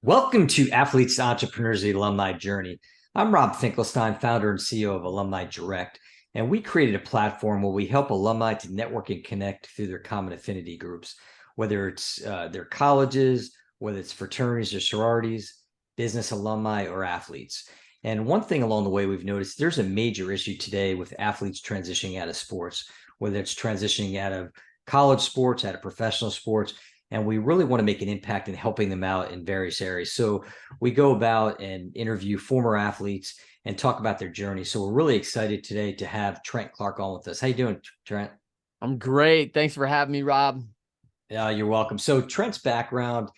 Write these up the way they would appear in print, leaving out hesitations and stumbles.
Welcome to Athletes to Entrepreneurs, the Alumni Journey. I'm Rob Finkelstein, founder and CEO of Alumni Direct, and we created a platform where we help alumni to network and connect through their common affinity groups, whether it's their colleges, whether it's fraternities or sororities, business alumni, or athletes. And one thing along the way we've noticed, there's a major issue today with athletes transitioning out of sports, whether it's transitioning out of college sports, out of professional sports, and we really want to make an impact in helping them out in various areas. So we go about and interview former athletes and talk about their journey. So we're really excited today to have Trent Clark on with us. How you doing, Trent? I'm great. Thanks for having me, Rob. You're welcome. So Trent's background,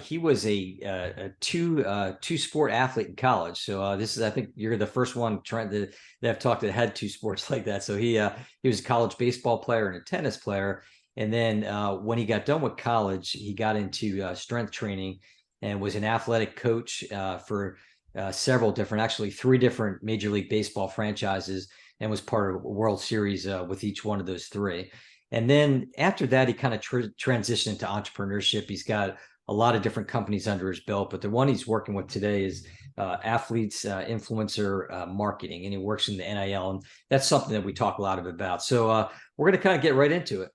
he was a two sport athlete in college. So this is, I think you're the first one, Trent, that I've talked that had two sports like that. So he was a college baseball player and a tennis player. And then when he got done with college, he got into strength training and was an athletic coach for several different, actually three different Major League Baseball franchises, and was part of a World Series with each one of those three. And then after that, he kind of transitioned into entrepreneurship. He's got a lot of different companies under his belt, but the one he's working with today is athletes influencer marketing, and he works in the NIL, and that's something that we talk a lot about. So we're going to kind of get right into it.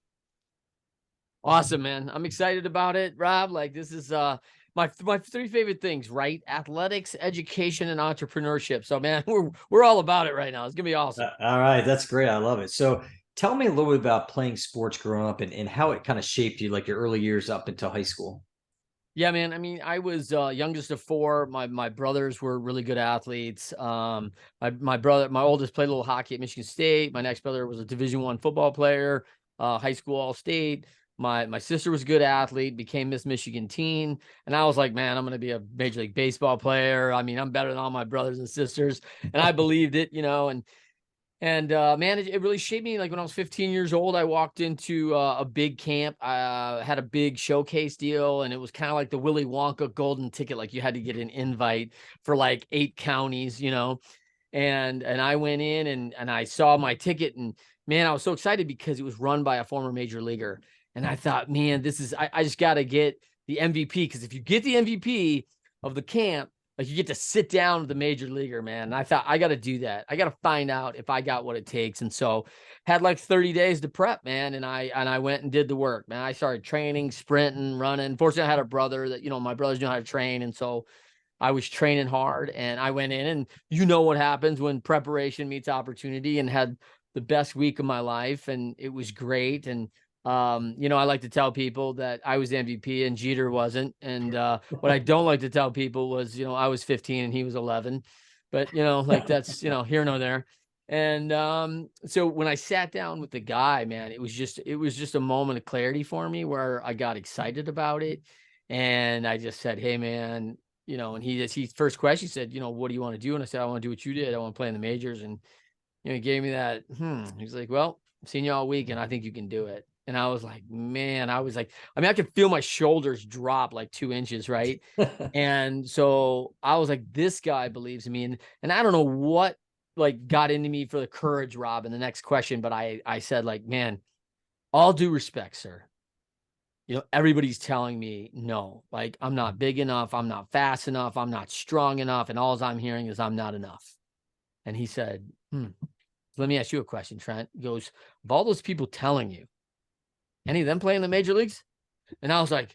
Awesome, man. I'm excited about it, Rob. Like, this is my three favorite things, right? Athletics, education, and entrepreneurship. So, man, we're all about it right now. It's gonna be awesome. All right, that's great. I love it. So tell me a little bit about playing sports growing up and how it kind of shaped you, like your early years up until high school. Yeah, man. I mean, I was youngest of four. My brothers were really good athletes. My oldest played a little hockey at Michigan State. My next brother was a Division I football player, high school all state. My sister was a good athlete, became Miss Michigan teen. And I was like, man, I'm going to be a Major League Baseball player. I mean, I'm better than all my brothers and sisters. And I believed it, and man, it really shaped me. Like when I was 15 years old, I walked into a big camp. I had a big showcase deal, and it was kind of like the Willy Wonka golden ticket. Like you had to get an invite for like 8 counties, and I went in and I saw my ticket, and man, I was so excited because it was run by a former major leaguer. And I thought, man, I just got to get the MVP, because if you get the MVP of the camp, like you get to sit down with the major leaguer, man. And I thought, I got to do that. I got to find out if I got what it takes. And so had like 30 days to prep, man. And I went and did the work, man. I started training, sprinting, running. Fortunately, I had a brother that, my brothers knew how to train. And so I was training hard, and I went in, and you know what happens when preparation meets opportunity, and had the best week of my life. And it was great. And I like to tell people that I was the MVP and Jeter wasn't. And what I don't like to tell people was, I was 15 and he was 11. But, like that's, here nor there. And so when I sat down with the guy, man, it was just a moment of clarity for me where I got excited about it. And I just said, hey, man, and he first question, he said, what do you want to do? And I said, I want to do what you did. I want to play in the majors. And, he gave me that. He's like, well, I've seen you all week and I think you can do it. And I was like, man, I could feel my shoulders drop like 2 inches. Right. And so I was like, this guy believes in me. And I don't know what like got into me for the courage, Rob, in the next question. But I said, like, man, all due respect, sir. Everybody's telling me no, like I'm not big enough. I'm not fast enough. I'm not strong enough. And all I'm hearing is I'm not enough. And he said, let me ask you a question, Trent. He goes, of all those people telling you, any of them play in the major leagues? And I was like,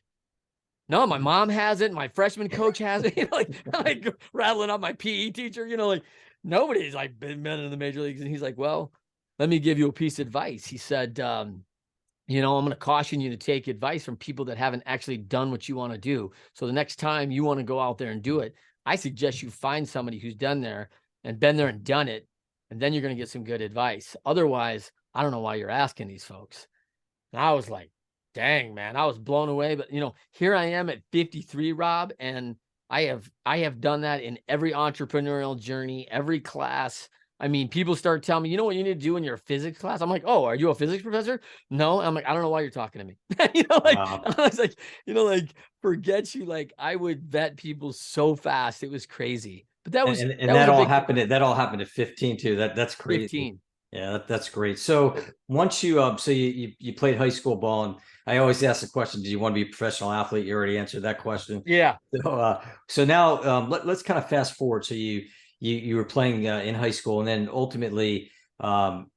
no, my mom has it. My freshman coach has it. like rattling up my PE teacher, like nobody's like been in the major leagues. And he's like, well, let me give you a piece of advice. He said, I'm going to caution you to take advice from people that haven't actually done what you want to do. So the next time you want to go out there and do it, I suggest you find somebody who's done there and been there and done it. And then you're going to get some good advice. Otherwise, I don't know why you're asking these folks. And I was like, dang, man, I was blown away. But, here I am at 53, Rob, and I have done that in every entrepreneurial journey, every class. I mean, people start telling me, you know what you need to do in your physics class? I'm like, oh, are you a physics professor? No. I'm like, I don't know why you're talking to me. Wow. I was like, forget you. Like I would vet people so fast. It was crazy. But that That all happened at 15 too. That's crazy. 15. Yeah, that's great. So once you so you played high school ball, and I always ask the question, did you want to be a professional athlete? You already answered that question. Yeah. So now let's kind of fast forward. So you were playing in high school, and then ultimately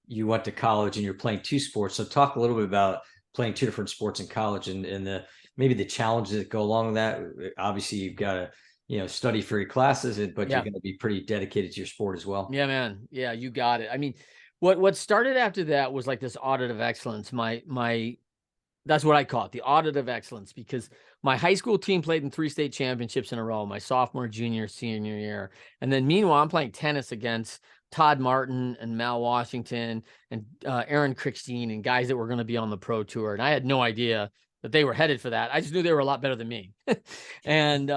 you went to college, and you're playing two sports. So talk a little bit about playing two different sports in college, and the maybe the challenges that go along with that. Obviously, you've got to study for your classes, but you're Yeah. going to be pretty dedicated to your sport as well. Yeah, man. Yeah, you got it. I mean, what started after that was like this audit of excellence. My That's what I call it, the audit of excellence, because my high school team played in 3 state championships in a row, my sophomore, junior, senior year. And then meanwhile, I'm playing tennis against Todd Martin and Mal Washington and Aaron Crickstein and guys that were going to be on the pro tour. And I had no idea that they were headed for that. I just knew they were a lot better than me. And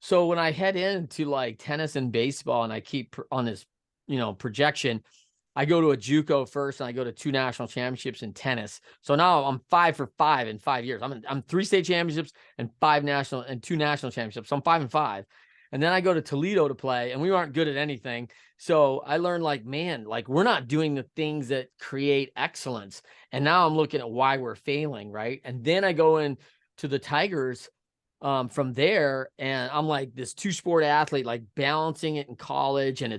so when I head into like tennis and baseball and I keep on this, projection, I go to a JUCO first, and I go to 2 national championships in tennis. So now I'm 5 for 5 in 5 years. I'm 3 state championships and 2 national championships. So I'm 5 and 5. And then I go to Toledo to play, and we aren't good at anything. So I learned like, man, like we're not doing the things that create excellence. And now I'm looking at why we're failing, right? And then I go in to the Tigers from there, and I'm like this 2-sport athlete, like balancing it in college, and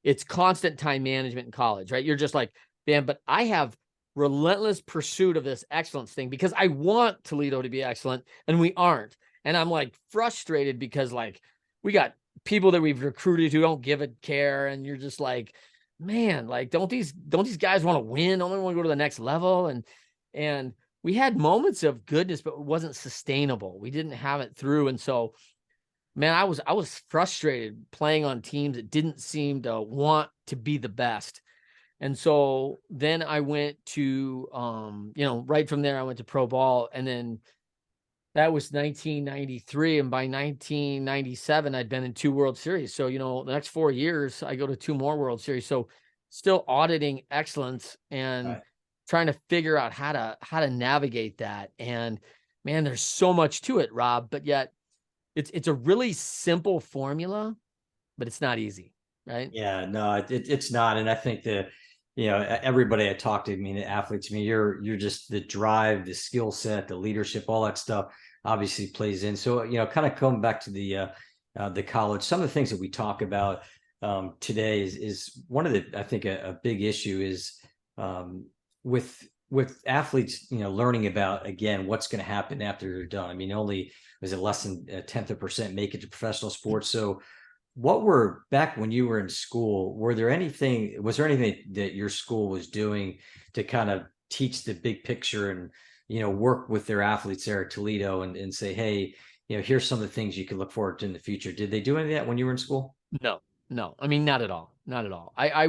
it's constant time management in college, right? You're just like, man, but I have relentless pursuit of this excellence thing because I want Toledo to be excellent and we aren't. And I'm like frustrated because like we got people that we've recruited who don't give a care. And you're just like, man, like, don't these guys want to win? Don't they want to go to the next level? And we had moments of goodness, but it wasn't sustainable. We didn't have it through. And so, man, I was frustrated playing on teams that didn't seem to want to be the best. And so then I went to, right from there, I went to pro ball, and then that was 1993. And by 1997, I'd been in 2 World Series. So, the next 4 years, I go to 2 more World Series. So still auditing excellence and Right. trying to figure out how to navigate that. And man, there's so much to it, Rob, but yet it's a really simple formula, but it's not easy, right? Yeah, no, it's not. And I think that, everybody I talk to, I mean, the athletes, I mean, you're just the drive, the skill set, the leadership, all that stuff obviously plays in. So, kind of coming back to the college, some of the things that we talk about today is one of the, I think a big issue is with athletes, learning about, again, what's going to happen after they're done. I mean, only was it less than 1/10% make it to professional sports. So what were, back when you were in school, was there anything that your school was doing to kind of teach the big picture and, work with their athletes there at Toledo and say, hey, here's some of the things you can look forward to in the future? Did they do any of that when you were in school? No. I mean, not at all. Not at all. I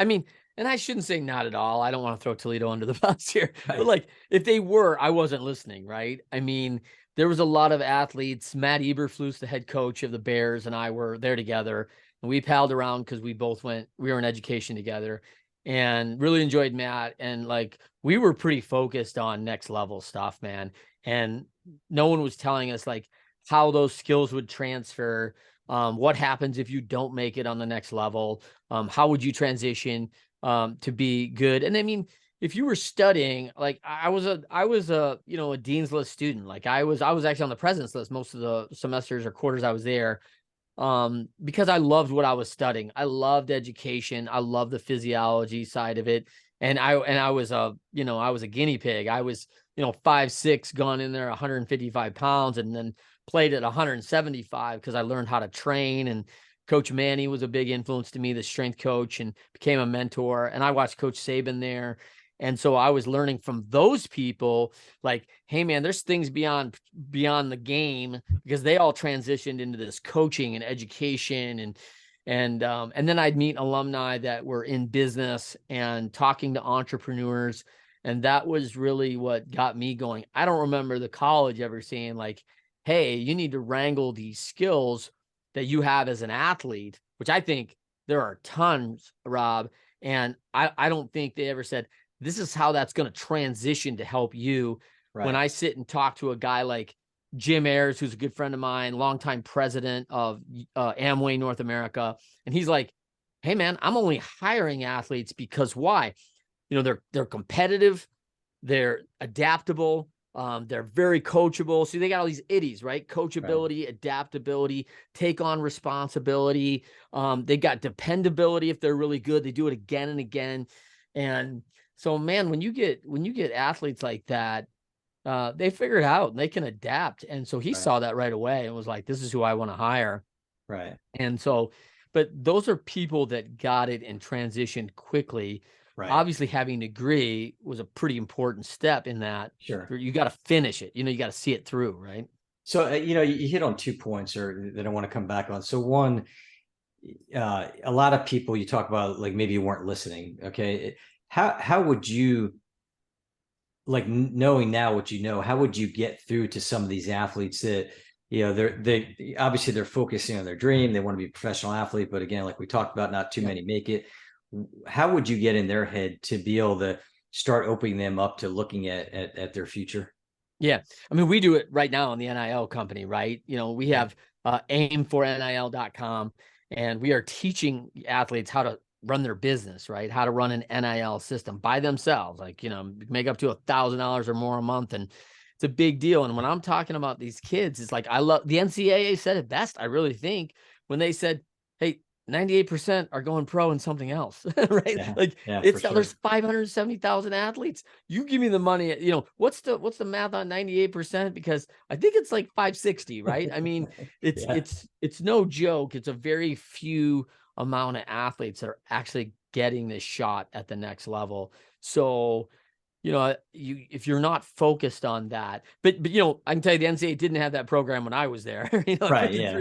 mean, and I shouldn't say not at all. I don't want to throw Toledo under the bus here, but Right. like if they were, I wasn't listening, right? I mean, there was a lot of athletes. Matt Eberflus, the head coach of the Bears, and I were there together, and we palled around because we were in education together, and really enjoyed Matt. And like we were pretty focused on next level stuff, man. And no one was telling us like how those skills would transfer. What happens if you don't make it on the next level? How would you transition to be good? And I mean, if you were studying, like I was a a dean's list student. Like I was actually on the president's list most of the semesters or quarters I was there, because I loved what I was studying. I loved education. I loved the physiology side of it. And I was I was a guinea pig. I was 5'6", gone in there 155 pounds, and then played at 175 because I learned how to train. And Coach Manny was a big influence to me, the strength coach, and became a mentor. And I watched Coach Saban there. And so I was learning from those people, like, hey man, there's things beyond the game, because they all transitioned into this coaching and education. And then I'd meet alumni that were in business and talking to entrepreneurs. And that was really what got me going. I don't remember the college ever saying like, hey, you need to wrangle these skills that you have as an athlete, which I think there are tons, Rob. And I don't think they ever said, this is how that's going to transition to help you. When Right. I sit and talk to a guy like Jim Ayers, who's a good friend of mine, longtime president of Amway North America, and he's like, hey man, I'm only hiring athletes because why? they're competitive, they're adaptable, they're very coachable. So they got all these itties, right? Coachability, adaptability, take on responsibility. They got dependability. If they're really good, they do it again and again. And so, man, when you get athletes like that, they figure it out and they can adapt. And so he saw that right away and was like, this is who I want to hire. Right. And so, but those are people that got it and transitioned quickly. Right. Obviously, having a degree was a pretty important step in that. Sure. You got to finish it. You got to see it through, right? So, you hit on 2 points that I want to come back on. So one, a lot of people you talk about, like maybe you weren't listening. Okay. How would you, like, knowing now what you know, how would you get through to some of these athletes that, they obviously they're focusing on their dream. They want to be a professional athlete, but again, like we talked about, not too many make it. How would you get in their head to be able to start opening them up to looking at their future? Yeah. I mean, we do it right now in the NIL company, right? We have aimfornil.com, and we are teaching athletes how to run their business, right? How to run an NIL system by themselves, like, make up to $1,000 or more a month. And it's a big deal. And when I'm talking about these kids, it's like, I love the NCAA said it best. I really think when they said, hey, 98% are going pro in something else, right? Yeah, Like for sure. there's 570,000 athletes. You give me the money. What's the math on 98%? Because I think it's like 560, right? I mean, it's no joke. It's a very few amount of athletes that are actually getting this shot at the next level. So, if you're not focused on that, but I can tell you the NCAA didn't have that program when I was there. Right. Yeah.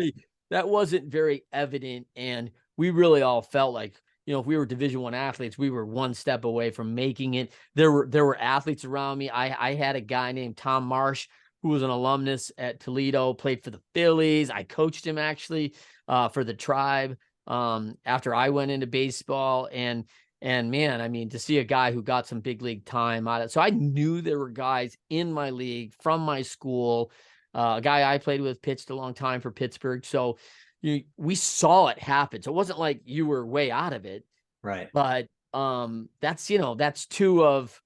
That wasn't very evident. And we really all felt like, if we were Division I athletes, we were one step away from making it. There were athletes around me. I had a guy named Tom Marsh, who was an alumnus at Toledo, played for the Phillies. I coached him actually for the Tribe after I went into baseball. And man, I mean, to see a guy who got some big league time out of it. So I knew there were guys in my league from my school. A guy I played with pitched a long time for Pittsburgh. So we saw it happen. So it wasn't like you were way out of it. Right. But that's two of,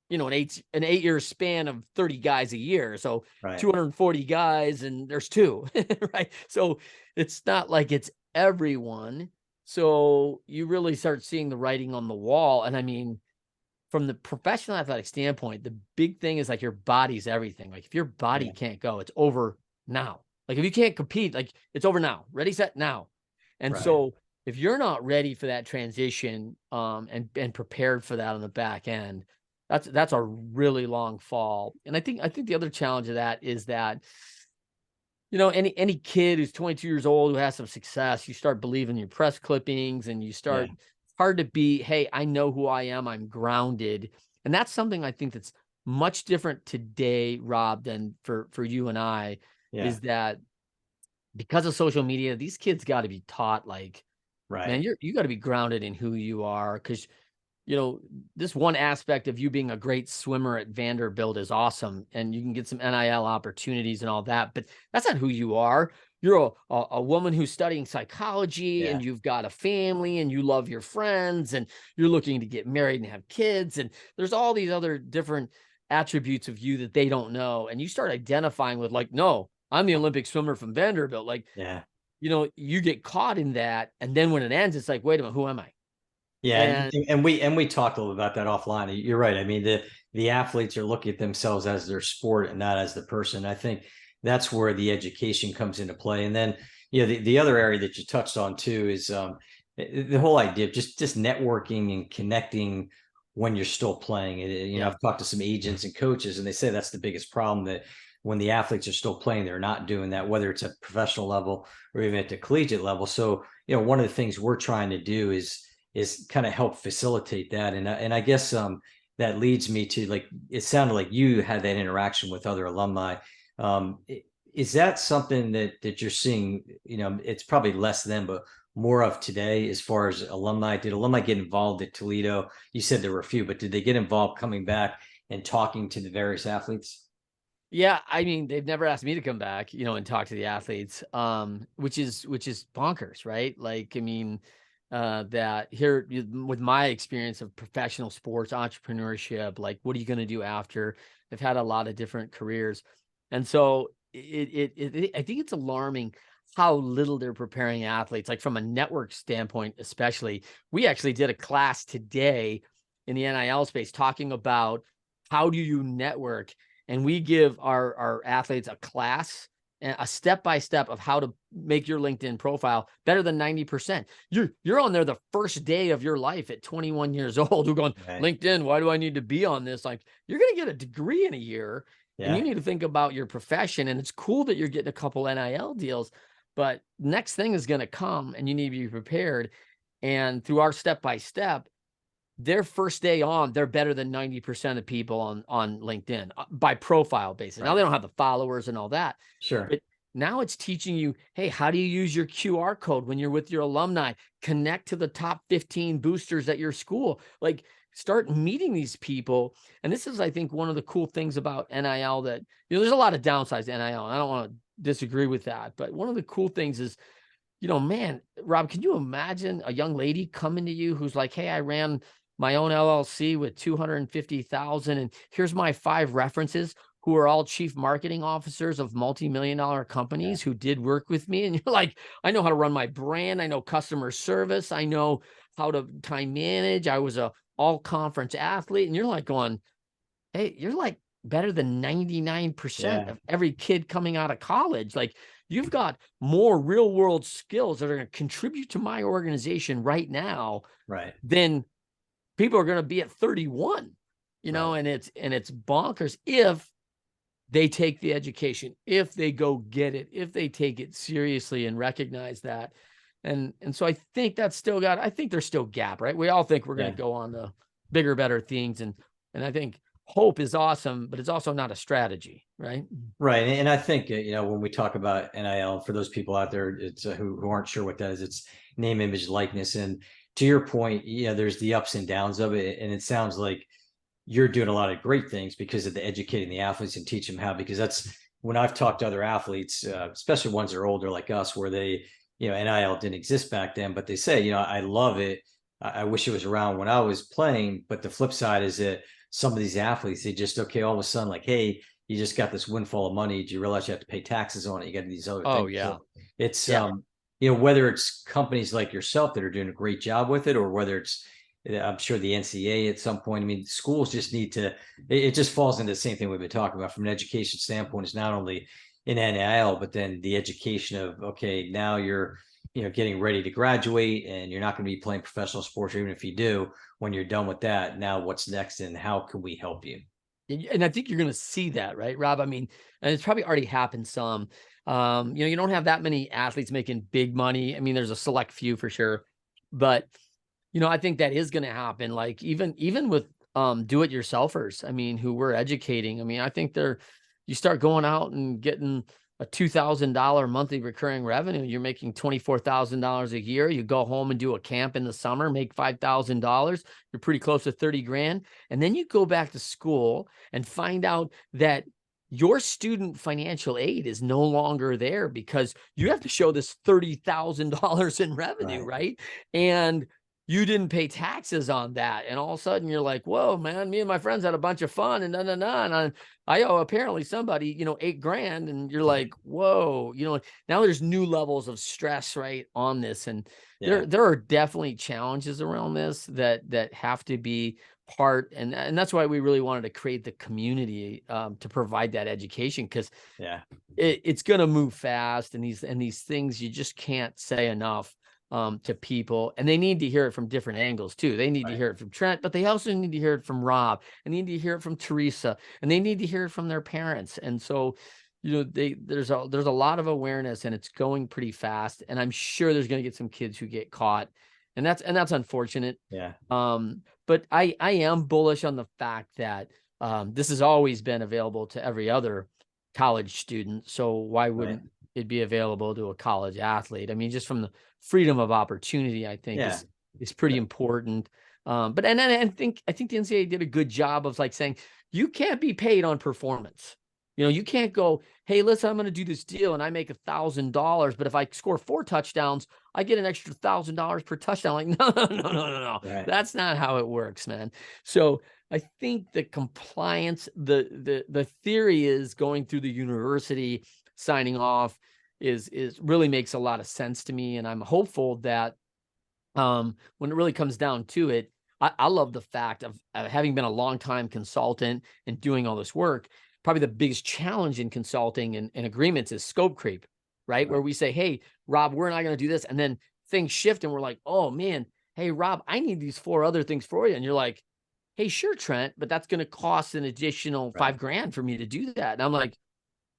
an 8-year span of 30 guys a year. So 240 guys and there's two, right? So it's not like it's everyone. So you really start seeing the writing on the wall. And I mean, from the professional athletic standpoint, the big thing is like your body's everything. Like if your body can't go, it's over now. Like if you can't compete, like it's over now. Ready, set, now. And so if you're not ready for that transition and prepared for that on the back end, that's a really long fall. And I think the other challenge of that is that, any kid who's 22 years old who has some success, you start believing your press clippings and you start hard to be, hey, I know who I am. I'm grounded. And that's something I think that's much different today, Rob, than for you and I, is that because of social media, these kids got to be taught like, man, you got to be grounded in who you are. Cause this one aspect of you being a great swimmer at Vanderbilt is awesome. And you can get some NIL opportunities and all that, but that's not who you are. You're a woman who's studying psychology and you've got a family and you love your friends and you're looking to get married and have kids. And there's all these other different attributes of you that they don't know. And you start identifying with like, no, I'm the Olympic swimmer from Vanderbilt. Like, you get caught in that. And then when it ends, it's like, wait a minute, who am I? Yeah. And we talked a little about that offline. You're right. I mean, the athletes are looking at themselves as their sport and not as the person. I think that's where the education comes into play. And then, the other area that you touched on too is the whole idea of just networking and connecting when you're still playing. I've talked to some agents and coaches, and they say that's the biggest problem, that when the athletes are still playing, they're not doing that, whether it's at professional level or even at the collegiate level. So, one of the things we're trying to do is kind of help facilitate that. And I guess that leads me to, like, it sounded like you had that interaction with other alumni. Is that something that you're seeing, it's probably less then, but more of today as far as alumni? Did alumni get involved at Toledo? You said there were a few, but did they get involved coming back and talking to the various athletes? Yeah, I mean, they've never asked me to come back, and talk to the athletes, which is bonkers, right? Like, I mean, that here with my experience of professional sports, entrepreneurship, like, what are you going to do after? I've had a lot of different careers. And so I think it's alarming how little they're preparing athletes, like from a network standpoint, especially. We actually did a class today in the NIL space talking about how do you network, and we give our athletes a class and a step-by-step of how to make your LinkedIn profile better than 90%. You're on there the first day of your life at 21 years old. Who going, Right. LinkedIn, why do I need to be on this? Like, you're going to get a degree in a year, and you Yeah. need to think about your profession. And it's cool that you're getting a couple NIL deals, but next thing is going to come, and you need to be prepared. And through our step-by-step, their first day on, they're better than 90% of people on LinkedIn by profile basis. Now Right. they don't have the followers and all that, Sure. but now it's teaching you, hey, how do you use your QR code when you're with your alumni? Connect to the top 15 boosters at your school. Like, start meeting these people. And this is, I think, one of the cool things about NIL that, there's a lot of downsides to NIL, and I don't want to disagree with that. But one of the cool things is, man, Rob, can you imagine a young lady coming to you who's like, hey, I ran my own LLC with 250,000, and here's my 5 references who are all chief marketing officers of multi-million-dollar Yeah. companies who did work with me. And you're like, I know how to run my brand. I know customer service. I know how to time manage. I was a all conference athlete. And you're like going, hey, you're like better than 99% Yeah. of every kid coming out of college. Like, you've got more real world skills that are going to contribute to my organization right now Right. than people are going to be at 31, Right. and it's bonkers if they take the education, if they go get it, if they take it seriously and recognize that. And so I think I think there's still gap, right? We all think we're going Yeah. to go on to bigger, better things. And I think hope is awesome, but it's also not a strategy, right? Right. And I think, when we talk about NIL, for those people out there, it's who aren't sure what that is, it's name, image, likeness. And to your point, there's the ups and downs of it. And it sounds like you're doing a lot of great things because of the educating the athletes and teach them how, because that's when I've talked to other athletes, especially ones that are older like us, where they, NIL didn't exist back then, but they say, I love it. I wish it was around when I was playing. But the flip side is that some of these athletes, they just, okay, all of a sudden, like, hey, you just got this windfall of money. Do you realize you have to pay taxes on it? You got these other Oh things. yeah. So it's, Yeah. whether it's companies like yourself that are doing a great job with it, or whether it's, I'm sure the NCAA at some point. I mean, schools just need to, it just falls into the same thing we've been talking about from an education standpoint. It's not only in NIL, but then the education of, okay, now you're, getting ready to graduate and you're not going to be playing professional sports, or even if you do, when you're done with that, now what's next and how can we help you? And I think you're going to see that, right, Rob? I mean, and it's probably already happened some. You don't have that many athletes making big money. I mean, there's a select few for sure, but I think that is going to happen. Like, even with do-it-yourselfers, I mean, who we're educating. I mean, I think you start going out and getting a $2,000 monthly recurring revenue. You're making $24,000 a year. You go home and do a camp in the summer, make $5,000. You're pretty close to 30 grand. And then you go back to school and find out that your student financial aid is no longer there because you have to show this $30,000 in revenue, right? And you didn't pay taxes on that. And all of a sudden you're like, whoa, man, me and my friends had a bunch of fun and and I owe apparently somebody, $8,000. And you're like, whoa, now there's new levels of stress, right, on this. And Yeah. there are definitely challenges around this that have to be part. And that's why we really wanted to create the community to provide that education, because Yeah. it's going to move fast. And these things you just can't say enough to people, and they need to hear it from different angles too. They need to hear it from Trent, but they also need to hear it from Rob, and they need to hear it from Teresa, and they need to hear it from their parents. And so, there's a lot of awareness, and it's going pretty fast. And I'm sure there's going to get some kids who get caught, and that's unfortunate. Yeah. But I am bullish on the fact that this has always been available to every other college student. So why wouldn't it be available to a college athlete? I mean, just from the freedom of opportunity, I think is pretty important. But I think the NCAA did a good job of like saying you can't be paid on performance. You can't go, hey, listen, I'm going to do this deal and I make $1,000, but if I score 4 touchdowns, I get an extra $1,000 per touchdown. Like, no. Right. That's not how it works, man. So I think the compliance, the theory is going through the university, signing off is really makes a lot of sense to me. And I'm hopeful that when it really comes down to it, I love the fact of having been a long time consultant and doing all this work. Probably the biggest challenge in consulting and agreements is scope creep, right? Where we say, hey, Rob, we're not going to do this. And then things shift and we're like, oh man, hey, Rob, I need these 4 other things for you. And you're like, hey, sure, Trent, but that's going to cost an additional Right. $5,000 for me to do that. And I'm like,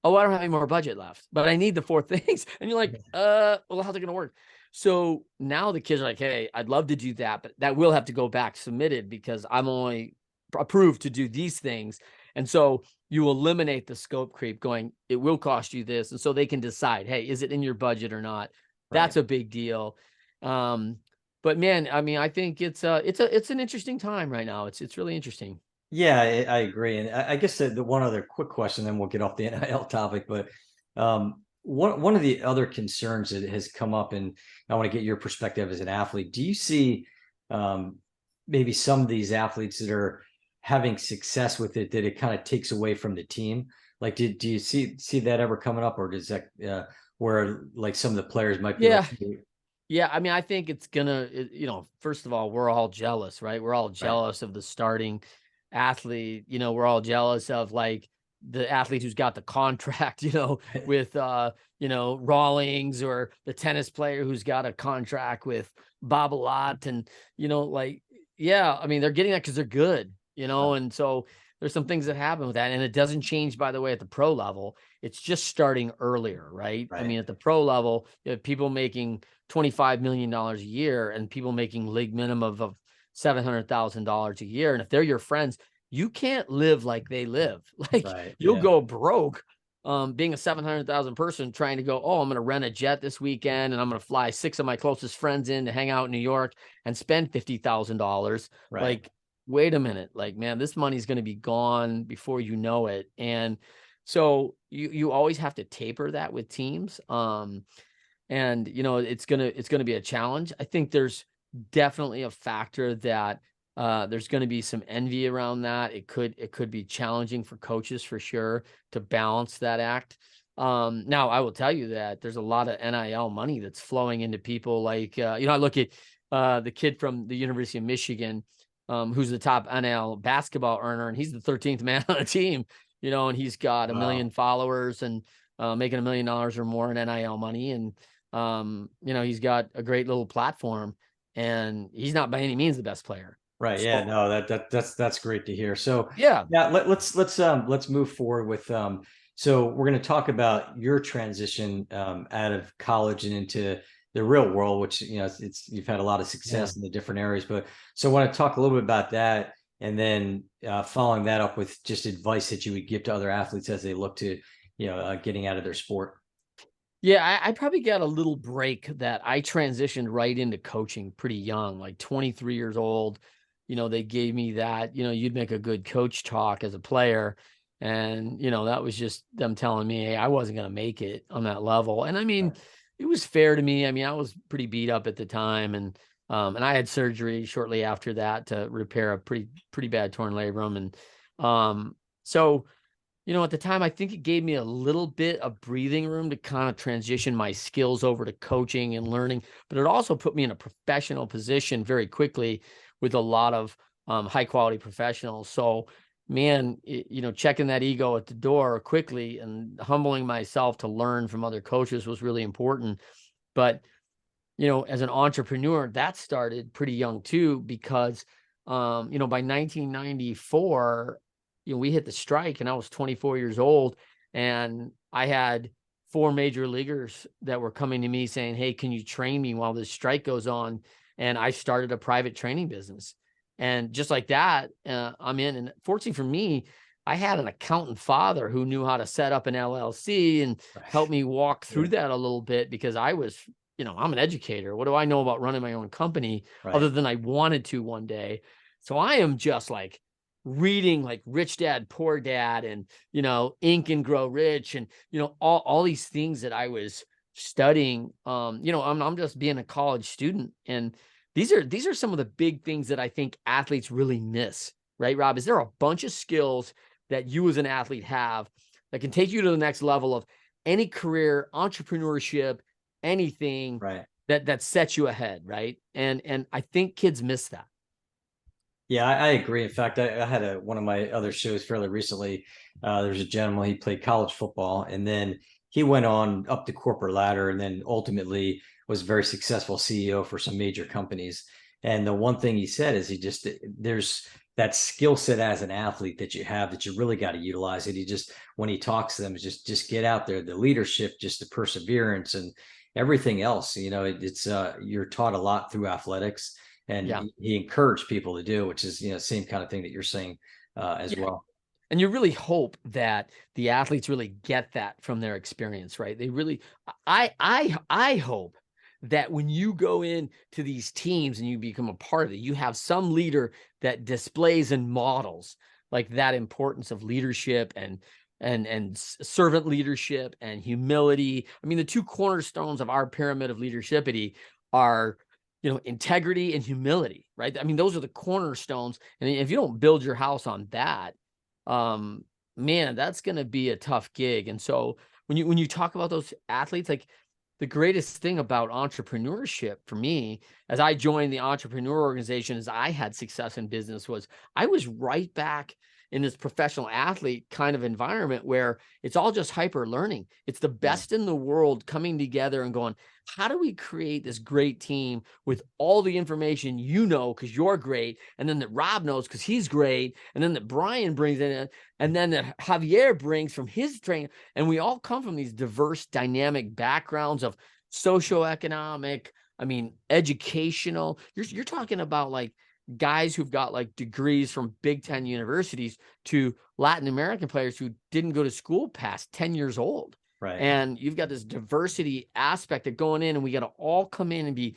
oh, I don't have any more budget left, but I need the 4 things. And you're like, well, how's it going to work? So now the kids are like, hey, I'd love to do that, but that will have to go back submitted because I'm only approved to do these things. And so you eliminate the scope creep going, it will cost you this. And so they can decide, hey, is it in your budget or not? That's a big deal. But man, I mean, I think it's an interesting time right now. It's really interesting. Yeah, I agree. And I guess the one other quick question, then we'll get off the NIL topic. But one of the other concerns that has come up, and I want to get your perspective as an athlete. Do you see maybe some of these athletes that are having success with it, that it kind of takes away from the team? Like, do you see that ever coming up, or does that where like some of the players might be like, Yeah, I mean, I think it's gonna, first of all, we're all jealous, right? We're all jealous of the starting athlete. We're all jealous of like the athlete who's got the contract, with Rawlings, or the tennis player who's got a contract with Babolat, and yeah, I mean, they're getting that because they're good, and so there's some things that happen with that, and it doesn't change, by the way, at the pro level. It's just starting earlier, right? I mean, at the pro level, you have people making $25 million a year and people making league minimum of $700,000 a year. And if they're your friends, you can't live like they live. Like you'll go broke being a 700,000 person trying to go, oh, I'm going to rent a jet this weekend and I'm going to fly 6 of my closest friends in to hang out in New York and spend $50,000. Like, wait a minute, like, man, this money's going to be gone before you know it. And so you always have to taper that with teams. And it's going to be a challenge. I think there's definitely a factor that there's going to be some envy around that. It could be challenging for coaches for sure to balance that act. Now I will tell you that there's a lot of NIL money that's flowing into people. Like, I look at the kid from the University of Michigan, who's the top NIL basketball earner, and he's the 13th man on the team, and he's got 1 million followers and making $1 million or more in NIL money. And, he's got a great little platform, and he's not by any means the best player. Right. So, yeah. No, that's great to hear. So yeah. Let's move forward with so we're going to talk about your transition out of college and into the real world, which you've had a lot of success in the different areas. But so I want to talk a little bit about that, and then following that up with just advice that you would give to other athletes as they look to getting out of their sport. Yeah, I probably got a little break that I transitioned right into coaching pretty young, like 23 years old. They gave me that, you'd make a good coach talk as a player. And, that was just them telling me, hey, I wasn't going to make it on that level. And I mean, it was fair to me. I mean, I was pretty beat up at the time, and I had surgery shortly after that to repair a pretty bad torn labrum. And so, at the time, I think it gave me a little bit of breathing room to kind of transition my skills over to coaching and learning, but it also put me in a professional position very quickly with a lot of high quality professionals. So, man, checking that ego at the door quickly and humbling myself to learn from other coaches was really important. But, as an entrepreneur, that started pretty young too, because, by 1994, we hit the strike and I was 24 years old, and I had 4 major leaguers that were coming to me saying, hey, can you train me while this strike goes on? And I started a private training business. And just like that, I'm in. And fortunately for me, I had an accountant father who knew how to set up an LLC and help me walk through that a little bit, because I was, I'm an educator. What do I know about running my own company other than I wanted to one day? So I am just like reading like Rich Dad, Poor Dad, and, Ink and Grow Rich, and, all these things that I was studying, I'm just being a college student, and these are some of the big things that I think athletes really miss, right, Rob? Is there a bunch of skills that you as an athlete have that can take you to the next level of any career, entrepreneurship, anything Right. that sets you ahead, right? And I think kids miss that. Yeah, I agree. In fact, I had one of my other shows fairly recently. There's a gentleman, he played college football, and then he went on up the corporate ladder, and then ultimately was a very successful CEO for some major companies. And the one thing he said is there's that skill set as an athlete that you have that you really got to utilize it. He just, when he talks to them, is just get out there, the leadership, just the perseverance and everything else. It's you're taught a lot through athletics, and Yeah. he encouraged people to do, which is same kind of thing that you're saying as Yeah. well. And you really hope that the athletes really get that from their experience, right? They really, I hope that when you go into these teams and you become a part of it, you have some leader that displays and models like that importance of leadership and servant leadership and humility. I mean, the two cornerstones of our pyramid of leadership are, integrity and humility, right? I mean, those are the cornerstones. And if you don't build your house on that, man, that's going to be a tough gig. And so when you talk about those athletes, like, the greatest thing about entrepreneurship for me, as I joined the entrepreneur organization, as I had success in business, was I was right back in this professional athlete kind of environment where it's all just hyper learning. It's the Yeah. best in the world coming together and going, how do we create this great team with all the information, because you're great, and then that Rob knows because he's great, and then that Brian brings in, and then that Javier brings from his training, and we all come from these diverse, dynamic backgrounds of socioeconomic, educational. You're talking about like guys who've got like degrees from Big Ten universities to Latin American players who didn't go to school past 10 years old. Right. And you've got this diversity aspect of going in, and we got to all come in and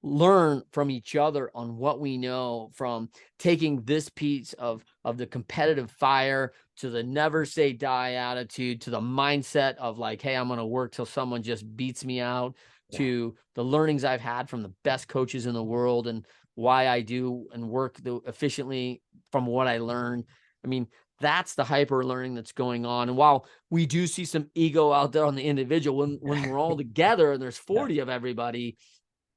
learn from each other on what we know, from taking this piece of the competitive fire to the never say die attitude, to the mindset of like, hey, I'm going to work till someone just beats me out, Yeah. to the learnings I've had from the best coaches in the world and why I do and work efficiently from what I learned. I mean, that's the hyper learning that's going on. And while we do see some ego out there on the individual, when we're all together and there's 40 of everybody,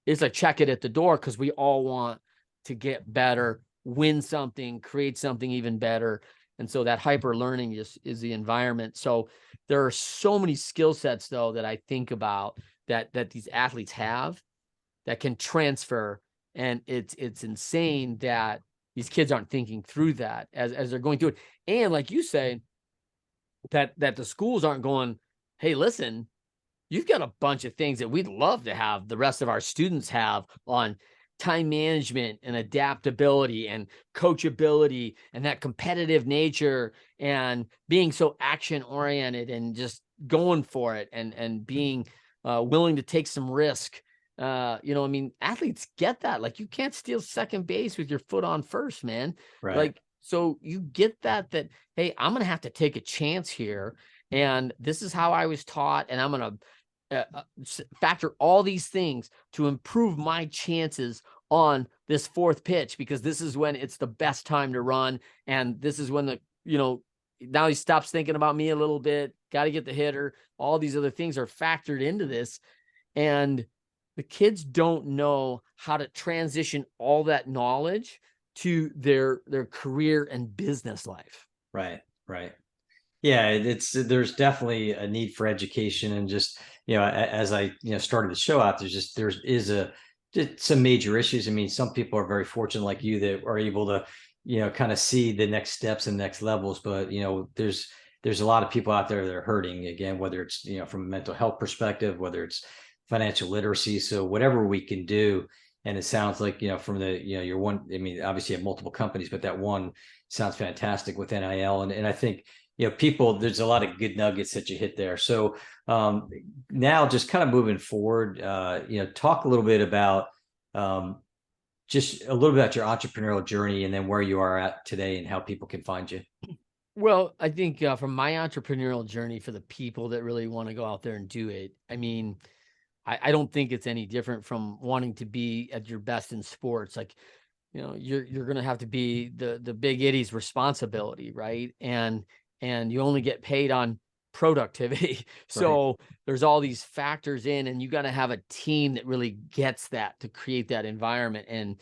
it's a check it at the door, because we all want to get better, win something, create something even better. And so that hyper learning is the environment. So there are so many skill sets, though, that I think about that these athletes have that can transfer. And it's insane that these kids aren't thinking through that as they're going through it. And like you say, that the schools aren't going, hey, listen, you've got a bunch of things that we'd love to have the rest of our students have on time management and adaptability and coachability and that competitive nature and being so action oriented and just going for it and being willing to take some risk. Athletes get that. Like, you can't steal second base with your foot on first, man. Right. Like, so you get that, hey, I'm going to have to take a chance here. And this is how I was taught. And I'm going to factor all these things to improve my chances on this fourth pitch, because this is when it's the best time to run. And this is when now he stops thinking about me a little bit, got to get the hitter. All these other things are factored into this. And the kids don't know how to transition all that knowledge to their career and business life. Right. Right. Yeah, there's definitely a need for education, and just as I started the show out, there is some major issues. I mean, some people are very fortunate like you that are able to kind of see the next steps and next levels, but there's a lot of people out there that are hurting, again, whether it's from a mental health perspective, whether it's financial literacy. So whatever we can do, and it sounds like from the you're one. I mean, obviously you have multiple companies, but that one sounds fantastic with NIL, and I think people, there's a lot of good nuggets that you hit there. So now just kind of moving forward, talk a little bit about just a little bit about your entrepreneurial journey, and then where you are at today and how people can find you. Well, I think from my entrepreneurial journey for the people that really want to go out there and do it, I mean, I don't think it's any different from wanting to be at your best in sports. Like, you're gonna have to be the big ittie's responsibility, right? And you only get paid on productivity. Right. So there's all these factors in, and you got to have a team that really gets that to create that environment. And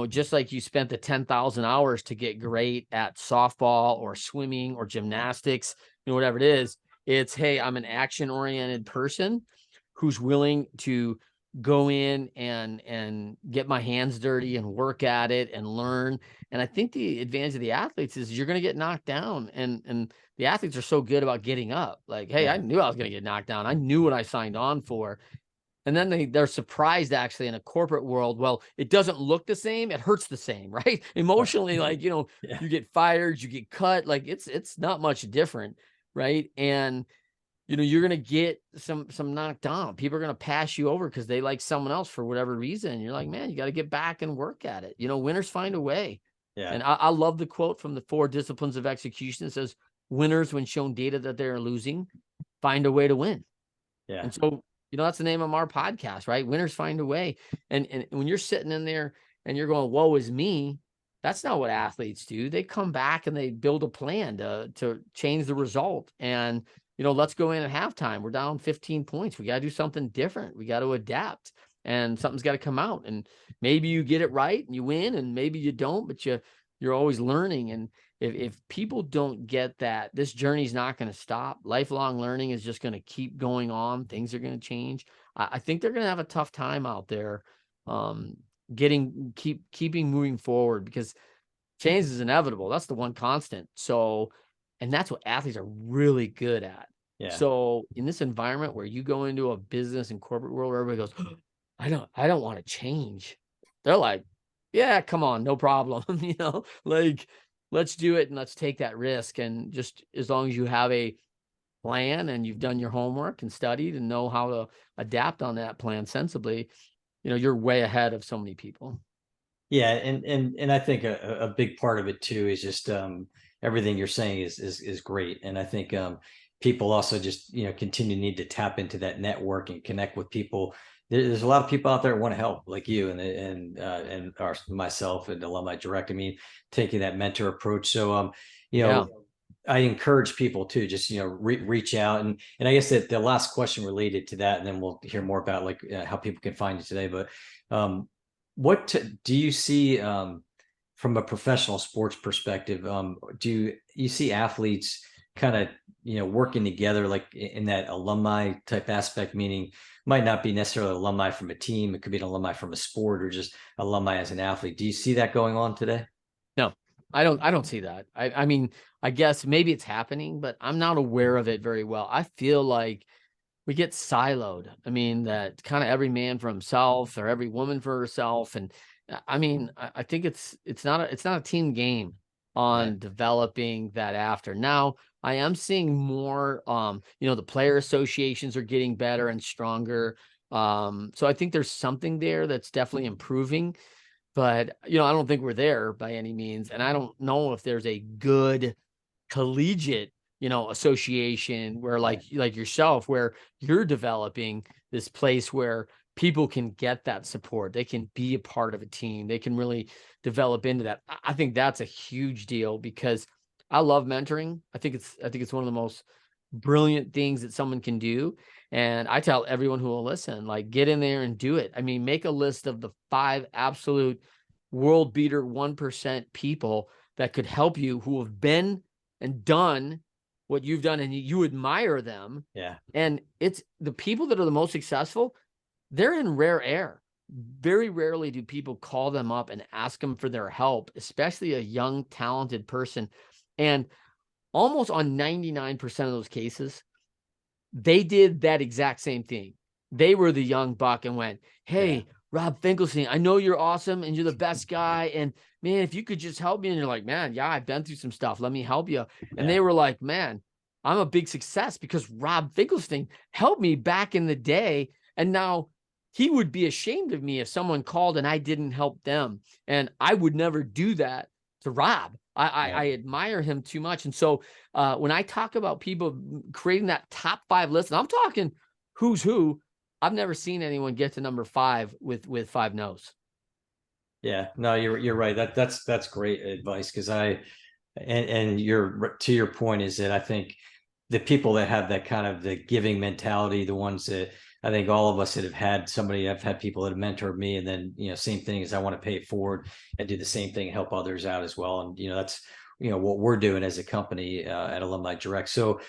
just like you spent the 10,000 hours to get great at softball or swimming or gymnastics, whatever it is, it's, hey, I'm an action oriented person who's willing to go in and get my hands dirty and work at it and learn. And I think the advantage of the athletes is you're going to get knocked down, and the athletes are so good about getting up. Like, hey, I Yeah. knew I was going to get knocked down. I knew what I signed on for. And then they're surprised actually in a corporate world. Well, it doesn't look the same. It hurts the same, right? Right. Emotionally, like, Yeah. you get fired, you get cut. Like it's not much different, right? And you're gonna get some knocked down. People are gonna pass you over because they like someone else for whatever reason. You're like, man, you got to get back and work at it. Winners find a way. Yeah. And I love the quote from the 4 disciplines of execution. It says, winners, when shown data that they're losing, find a way to win. Yeah. And so, that's the name of our podcast, right? Winners find a way. And when you're sitting in there and you're going, woe is me, that's not what athletes do. They come back and they build a plan to change the result. And, let's go in at halftime. We're down 15 points. We got to do something different. We got to adapt, and something's got to come out. And maybe you get it right and you win, and maybe you don't, but you're always learning. And if people don't get that, this journey's not going to stop. Lifelong learning is just going to keep going on. Things are going to change. I think they're going to have a tough time out there, keeping moving forward, because change is inevitable. That's the one constant. So, and that's what athletes are really good at. Yeah. So in this environment where you go into a business and corporate world where everybody goes, "Oh, I don't want to change." They're like, yeah, come on, no problem. Like, let's do it and let's take that risk. And just as long as you have a plan and you've done your homework and studied and know how to adapt on that plan sensibly, you're way ahead of so many people. Yeah, and I think a big part of it too is just everything you're saying is great, and I think people also just continue to need to tap into that network and connect with people. There's a lot of people out there who want to help, like you and myself and Alumni Direct. I mean, taking that mentor approach. So Yeah. I encourage people to just reach out, and I guess that the last question related to that, and then we'll hear more about like how people can find you today. But what do you see from a professional sports perspective? Do you see athletes kind of working together like in that alumni type aspect, meaning might not be necessarily alumni from a team, it could be an alumni from a sport or just alumni as an athlete. Do you see that going on today? No, I don't see that. I mean, I guess maybe it's happening, but I'm not aware of it very well. I feel like we get siloed. I mean, that kind of every man for himself or every woman for herself. And I mean, I think it's not a team game Right. on developing that after. Now, I am seeing more, the player associations are getting better and stronger. So I think there's something there that's definitely improving, but I don't think we're there by any means. And I don't know if there's a good collegiate association where Right. like yourself, where you're developing this place where people can get that support, they can be a part of a team, they can really develop into that. I think that's a huge deal, because I love mentoring. I think it's one of the most brilliant things that someone can do. And I tell everyone who will listen, like, get in there and do it. I mean, make a list of the 5 absolute world beater 1% people that could help you, who have been and done what you've done, and you admire them. Yeah. And it's the people that are the most successful, they're in rare air. Very rarely do people call them up and ask them for their help, especially a young, talented person. And almost on 99% of those cases, they did that exact same thing. They were the young buck and went, Yeah. "Hey, Rob Finkelstein, I know you're awesome and you're the best guy. And man, if you could just help me." And you're like, "Man, yeah, I've been through some stuff. Let me help you." And Yeah. they were like, "Man, I'm a big success because Rob Finkelstein helped me back in the day. And now he would be ashamed of me if someone called and I didn't help them. And I would never do that to Rob." I admire him too much. And so when I talk about people creating that top 5 list, and I'm talking who's who, I've never seen anyone get to number 5 with 5 no's. Yeah, no, you're right. That's great advice, because and to your point is that I think the people that have that kind of the giving mentality, the ones that I think all of us that have had somebody, I've had people that have mentored me, and then, same thing is I want to pay it forward and do the same thing, help others out as well. And, that's, what we're doing as a company at Alumni Direct. So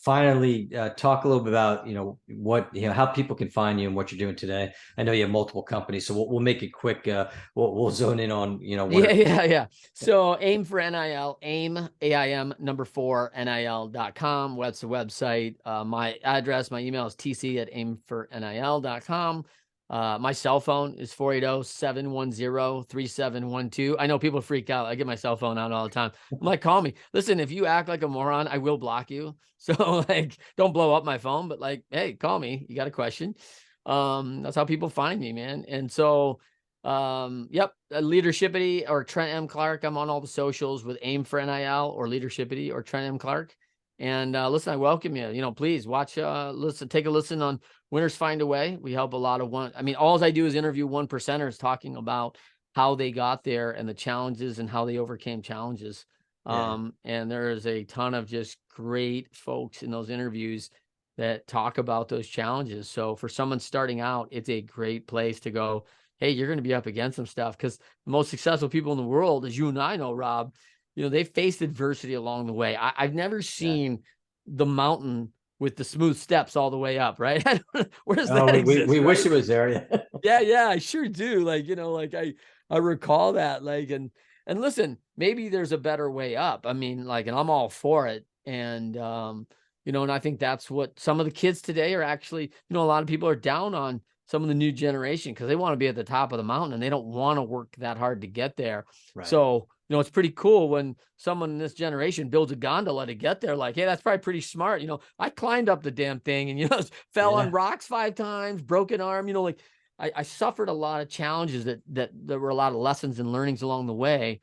finally, talk a little bit about, what, how people can find you and what you're doing today. I know you have multiple companies, so we'll make it quick. We'll zone in on, Yeah. So aim for NIL, AIM number 4 NIL.com. That's the website. My address, my email is tc@aimfornil.com. My cell phone is 480-710-3712. I know people freak out. I get my cell phone out all the time. I'm like, call me. Listen, if you act like a moron, I will block you. So like, don't blow up my phone, but like, hey, call me. You got a question. That's how people find me, man. And so, yep, Leadershipity or Trent M. Clark. I'm on all the socials with Aim for NIL or Leadershipity or Trent M. Clark. And listen, I welcome you. Please watch, listen, take a listen on Winners Find a Way. We help a lot of all I do is interview 1%ers talking about how they got there and the challenges and how they overcame challenges. And there is a ton of just great folks in those interviews that talk about those challenges. So for someone starting out, it's a great place to go. Hey, you're going to be up against some stuff, because the most successful people in the world, as you and I know, Rob, they faced adversity along the way. I've never seen the mountain with the smooth steps all the way up, right? Where does that exist? We right? wish it was there. Yeah, I sure do. Like, I recall that, like, and listen, maybe there's a better way up. I mean, like, and I'm all for it. And, and I think that's what some of the kids today are actually, a lot of people are down on some of the new generation because they want to be at the top of the mountain and they don't want to work that hard to get there. Right. So, it's pretty cool when someone in this generation builds a gondola to get there. Like, hey, that's probably pretty smart. I climbed up the damn thing and, fell on rocks 5 times, broken arm, like I suffered a lot of challenges that there were a lot of lessons and learnings along the way.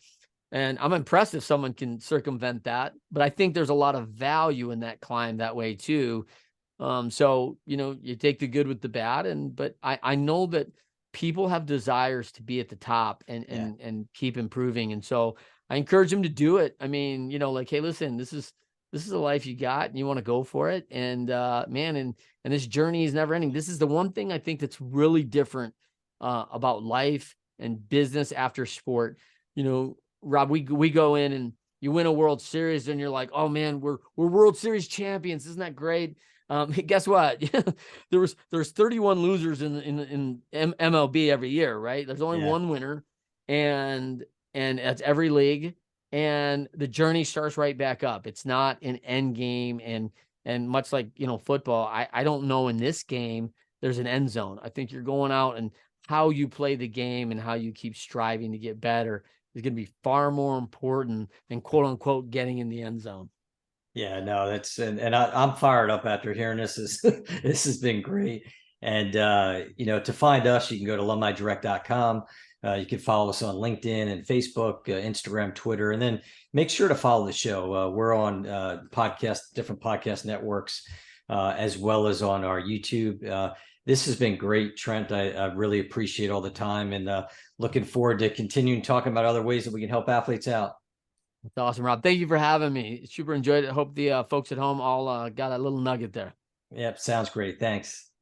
And I'm impressed if someone can circumvent that, but I think there's a lot of value in that climb that way too. So, you take the good with the bad, but I know that people have desires to be at the top and keep improving. And so I encourage them to do it. I mean, like, hey, listen, this is a life you got and you want to go for it. And, man, and this journey is never ending. This is the one thing I think that's really different, about life and business after sport. Rob, we go in and you win a World Series and you're like, oh man, we're World Series champions. Isn't that great? Guess what? there's 31 losers in MLB every year, right? There's only one winner, and that's every league. And the journey starts right back up. It's not an end game, and much like football, I don't know in this game there's an end zone. I think you're going out, and how you play the game and how you keep striving to get better is going to be far more important than quote unquote getting in the end zone. Yeah, no, and I'm fired up after hearing this. This has been great. And to find us, you can go to alumnidirect.com. You can follow us on LinkedIn and Facebook, Instagram, Twitter, and then make sure to follow the show. We're on different podcast networks, as well as on our YouTube. This has been great, Trent. I really appreciate all the time, and looking forward to continuing talking about other ways that we can help athletes out. That's awesome, Rob. Thank you for having me. Super enjoyed it. Hope the folks at home all got a little nugget there. Yep, sounds great. Thanks.